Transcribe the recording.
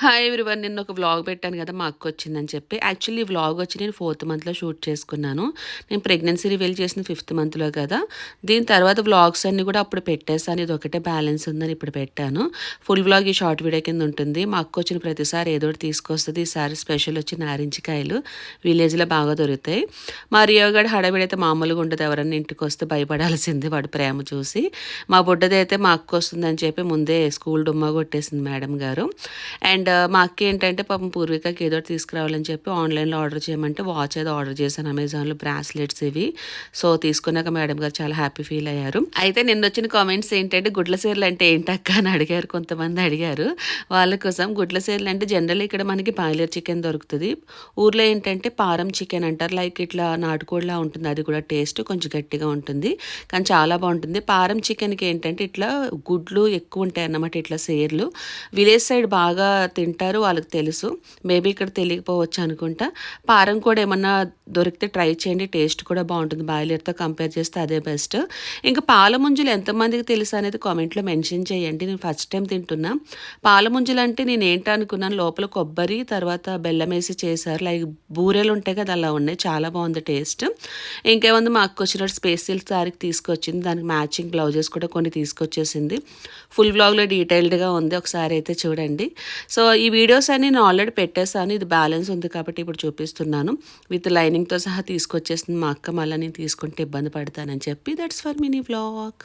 Hi everyone. నిన్న ఒక vlog పెట్టాను కదా! మా అక్కొచ్చిందని చెప్పి. యాక్చువల్లీ ఈ వ్లాగ్ వచ్చి నేను 4థ్ మంత్‌లో షూట్ చేసుకున్నాను. నేను ప్రెగ్నెన్సీ రివీల్ చేసింది 5థ్ మంత్‌లో కదా! దీని తర్వాత వ్లాగ్స్ అన్నీ కూడా అప్పుడు పెట్టేసాను. ఇదొకటే బ్యాలెన్స్ ఉందని ఇప్పుడు పెట్టాను. ఫుల్ వ్లాగ్ ఈ షార్ట్ వీడియో కింద ఉంటుంది. మా అక్కొచ్చిన ప్రతిసారి ఏదో ఒకటి తీసుకొస్తది. ఈసారి స్పెషల్ వచ్చి నారింజకాయలు విలేజ్‌లో బాగా దొరుకుతాయి. మా రియో గాడు హడావిడి అయితే మామూలుగా ఉండదు. ఎవరన్నా ఇంటికొస్తే భయపడాల్సిందే వాడి ప్రేమ చూసి. మా బుడ్డదైతే మా అక్కొస్తుందని చెప్పి ముందే స్కూల్ డుమ్మా కొట్టేసింది మేడం గారు. అండ్ మా అక్క ఏంటంటే పాపం పూర్వికకి ఏదో ఒకటి తీసుకురావాలని చెప్పి ఆన్లైన్‌లో ఆర్డర్ చేయమంటే వాచ్ ఏదో ఆర్డర్ చేశాను అమెజాన్‌లో, బ్రాస్లెట్స్ ఇవి. సో, తీసుకున్నాక మేడం గారు చాలా హ్యాపీ ఫీల్ అయ్యారు. అయితే నిన్నొచ్చిన కామెంట్స్ ఏంటంటే గుడ్ల సీరలు అంటే ఏంటక్క అని అడిగారు, కొంతమంది అడిగారు. వాళ్ళ కోసం గుడ్ల సీరలు అంటే జనరల్లీ ఇక్కడ మనకి బాయిలర్ చికెన్ దొరుకుతది. ఊర్లో ఏంటంటే పారం చికెన్ అంటారు. లైక్ ఇట్లా నాటుకోడిలా ఉంటుంది. అది కూడా టేస్ట్ కొంచెం గట్టిగా ఉంటుంది. కానీ చాలా బాగుంటుంది. పారం చికెన్‌కి ఏంటంటే ఇట్లా గుడ్లు ఎక్కువ ఉంటాయన్నమాట. ఇట్లా సేర్లు విలేజ్ సైడ్ బాగా తింటారు, వాళ్ళకి తెలుసు. మేబీ ఇక్కడ తెలియకపోవచ్చు అనుకుంటా. పారం కూడా ఏమన్నా దొరికితే ట్రై చేయండి, టేస్ట్ కూడా బాగుంటుంది. బాయిలర్తో కంపేర్ చేస్తే అదే బెస్ట్. ఇంకా పాల ముంజలు ఎంతమందికి తెలుసు అనేది కామెంట్లో మెన్షన్ చేయండి. నేను ఫస్ట్ టైం తింటున్నా. పాల ముంజలు అంటే నేను ఏంటనుకున్నాను, లోపల కొబ్బరి తర్వాత బెల్లం వేసి చేశారు. లైక్ బూరెలు ఉంటాయి కదా, అలా ఉన్నాయి. చాలా బాగుంది టేస్ట్. ఇంకేముంది, మా అక్క వచ్చినట్టు స్పేస్ సిల్క్ శారీకి తీసుకొచ్చింది. దానికి మ్యాచింగ్ బ్లౌజెస్ కూడా కొన్ని తీసుకొచ్చేసింది. ఫుల్ వ్లాగ్లో డీటెయిల్డ్గా ఉంది, ఒకసారి అయితే చూడండి. సో, ఈ వీడియోస్ అన్ని నేను ఆల్రెడీ పెట్టేశాను. ఇది బ్యాలెన్స్ ఉంది కాబట్టి ఇప్పుడు చూపిస్తున్నాను. విత్ లైనింగ్తో సహా తీసుకొచ్చేసింది మా అక్క. మళ్ళీ నేను తీసుకుంటే ఇబ్బంది పడతానని చెప్పి దట్స్ ఫర్ మినీ వ్లాగ్.